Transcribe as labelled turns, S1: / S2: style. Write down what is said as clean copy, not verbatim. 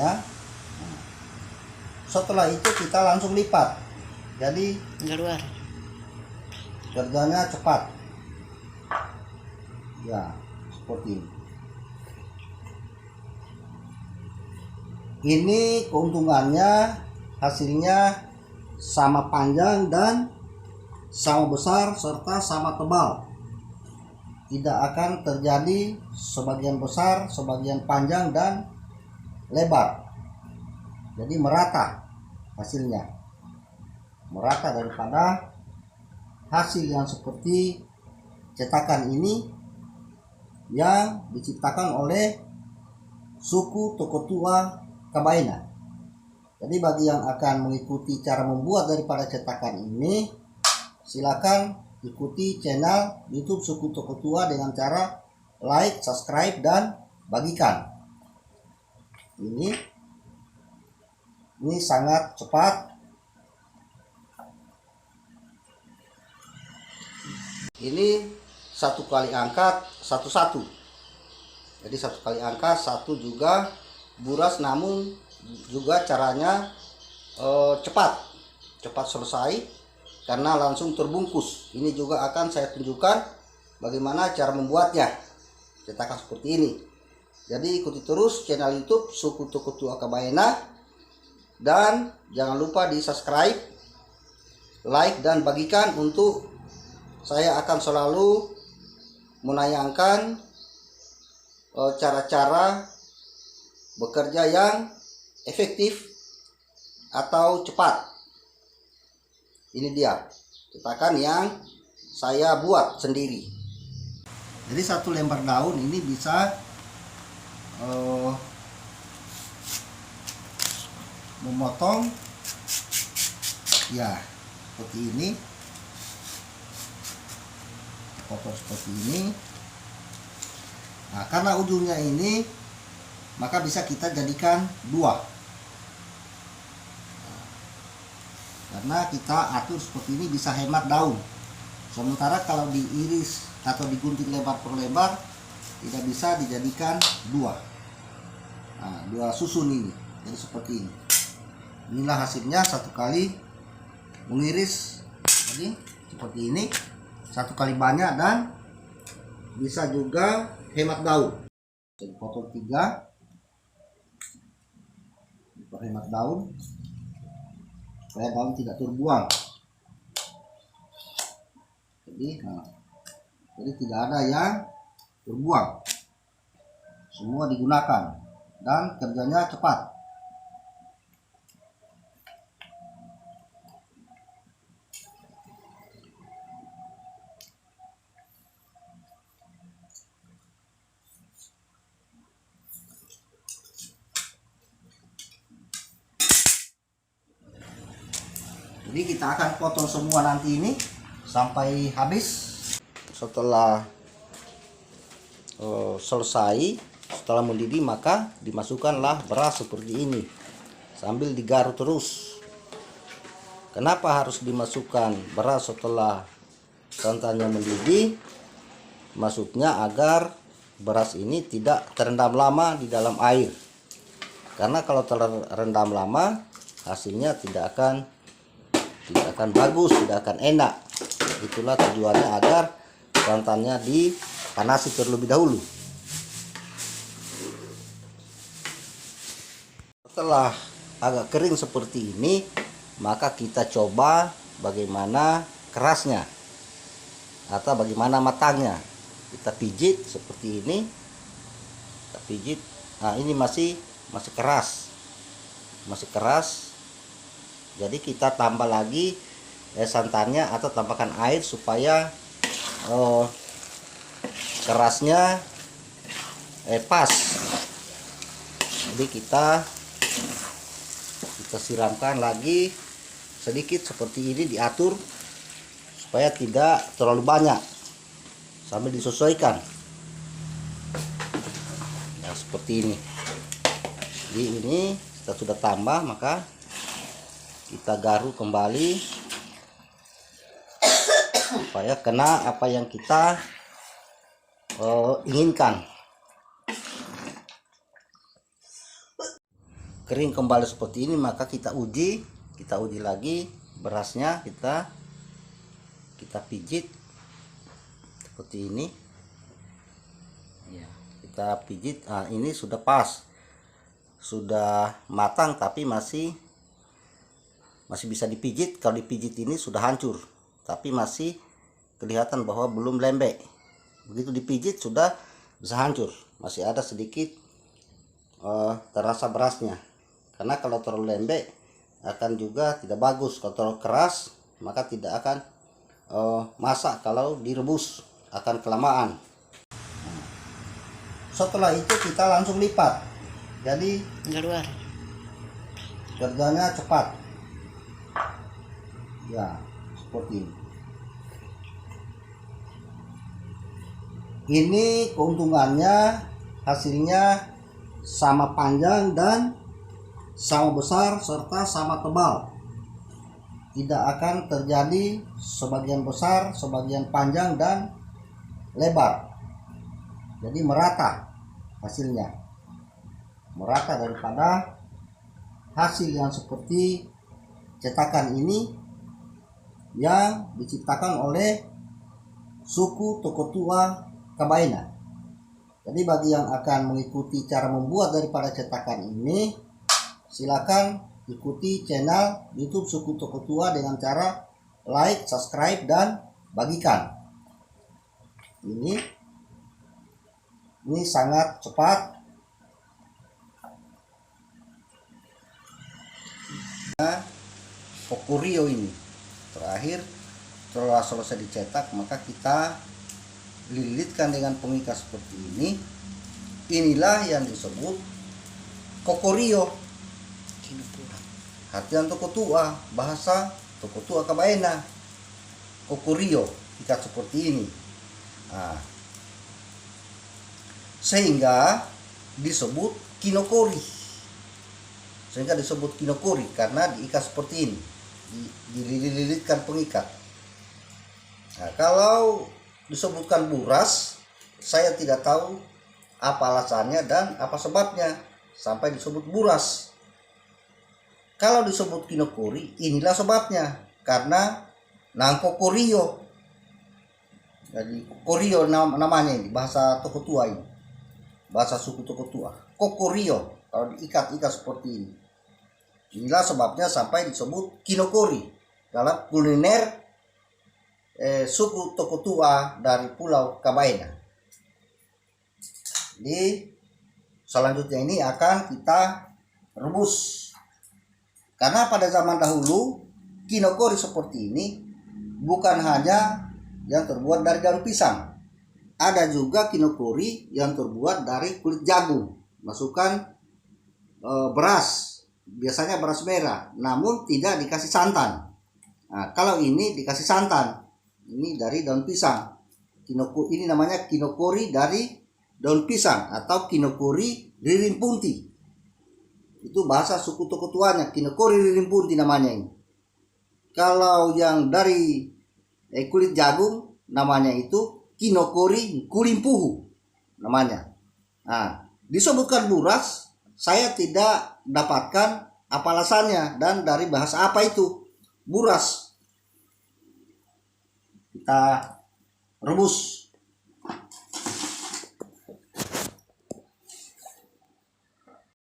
S1: ya. Setelah itu kita langsung lipat, jadi
S2: keluar.
S1: kerjanya cepat ya, seperti ini. Keuntungannya, hasilnya sama panjang dan sama besar serta sama tebal. Tidak akan terjadi sebagian besar, sebagian panjang dan lebar. Jadi merata hasilnya, merata daripada hasil yang seperti cetakan ini yang diciptakan oleh suku Toko Tua Kabaena. Jadi bagi yang akan mengikuti cara membuat daripada cetakan ini, silakan ikuti channel YouTube suku Toko Tua dengan cara like, subscribe, dan bagikan. Ini sangat cepat. Ini satu kali angkat satu-satu. Jadi satu kali angkat satu juga buras, namun juga caranya cepat selesai karena langsung terbungkus. Ini juga akan saya tunjukkan bagaimana cara membuatnya cetakan seperti ini. Jadi ikuti terus channel YouTube suku Toko Tua Kabaena dan jangan lupa di subscribe, like, dan bagikan. Untuk saya akan selalu menayangkan cara-cara bekerja yang efektif atau cepat. Ini dia cetakan yang saya buat sendiri. Jadi satu lembar daun ini bisa memotong ya seperti ini, potong seperti ini. Nah, karena ujungnya ini, maka bisa kita jadikan dua. Karena kita atur seperti ini bisa hemat daun. Sementara kalau diiris atau digunting lebar per lebar, tidak bisa dijadikan dua. Nah, dua susun ini. Jadi seperti ini. Inilah hasilnya satu kali mengiris. Jadi seperti ini. Satu kali banyak dan bisa juga hemat daun. Jadi potong 3, hemat daun supaya daun tidak terbuang. Jadi tidak ada yang terbuang, semua digunakan dan kerjanya cepat. Jadi kita akan potong semua nanti ini sampai habis. Setelah selesai, setelah mendidih, maka dimasukkanlah beras seperti ini sambil digaruk terus. Kenapa harus dimasukkan beras setelah santannya mendidih? Maksudnya agar beras ini tidak terendam lama di dalam air. Karena kalau terendam lama, hasilnya tidak akan bagus, tidak akan enak. Itulah tujuannya, agar santannya dipanasi terlebih dahulu. Setelah agak kering seperti ini, maka kita coba bagaimana kerasnya atau bagaimana matangnya. Kita pijit seperti ini. Kita pijit. Nah, ini masih keras. Masih keras. Jadi kita tambah lagi santannya atau tambahkan air supaya kerasnya pas. Jadi kita siramkan lagi sedikit seperti ini, diatur supaya tidak terlalu banyak, sambil disesuaikan. Nah, seperti ini. Jadi ini kita sudah tambah, maka kita garuk kembali supaya kena apa yang kita inginkan. kering kembali seperti ini, maka kita uji lagi berasnya, kita pijit seperti ini ya, kita pijit. Nah, ini sudah pas, sudah matang, tapi masih bisa dipijit. Kalau dipijit ini sudah hancur, tapi masih kelihatan bahwa belum lembek. Begitu dipijit sudah bisa hancur, masih ada sedikit terasa berasnya. Karena kalau terlalu lembek akan juga tidak bagus. Kalau terlalu keras maka tidak akan masak. Kalau direbus akan kelamaan. Setelah itu kita langsung lipat, jadi
S2: keluar.
S1: kerjanya cepat ya, seperti ini. Ini keuntungannya, hasilnya sama panjang dan sama besar serta sama tebal. Tidak akan terjadi sebagian besar, sebagian panjang dan lebar. Jadi merata hasilnya, merata daripada hasil yang seperti cetakan ini yang diciptakan oleh suku Toko Tua Kabaena. Jadi bagi yang akan mengikuti cara membuat daripada cetakan ini, silakan ikuti channel YouTube suku Toko Tua dengan cara like, subscribe, dan bagikan. Ini sangat cepat. Nah, Kokurio ini terakhir setelah selesai dicetak, maka kita lilitkan dengan pengikat seperti ini. Inilah yang disebut Kokurio. Artian Toko Tua, bahasa Toko Tua Kabaena. Kokurio, ikat seperti ini. Nah, sehingga disebut kinokori. Karena diikat seperti ini, dililitkan pengikat. Nah, kalau disebutkan buras, saya tidak tahu apa alasannya dan apa sebabnya sampai disebut buras. Kalau disebut kinokori, inilah sebabnya, karena nangkokorio. Jadi korio namanya ini, bahasa Toko Tua ini, bahasa suku Toko Tua. Kokorio kalau diikat-ikat seperti ini. Inilah sebabnya sampai disebut kinokori dalam kuliner suku Toko Tua dari Pulau Kabaena. Jadi selanjutnya ini akan kita rebus. Karena pada zaman dahulu kinokori seperti ini bukan hanya yang terbuat dari daun pisang. Ada juga kinokori yang terbuat dari kulit jagung. Masukkan beras, biasanya beras merah, namun tidak dikasih santan. Nah, kalau ini dikasih santan. Ini dari daun pisang. Ini namanya kinokori dari daun pisang atau kinokori ririn punti. Itu bahasa suku Toko Tuanya, kinokori ririn punti namanya ini. Kalau yang dari kulit jagung namanya itu kinokori kulimpuhu namanya. Nah, disebutkan buras, saya tidak dapatkan apa alasannya dan dari bahasa apa itu buras. Kita rebus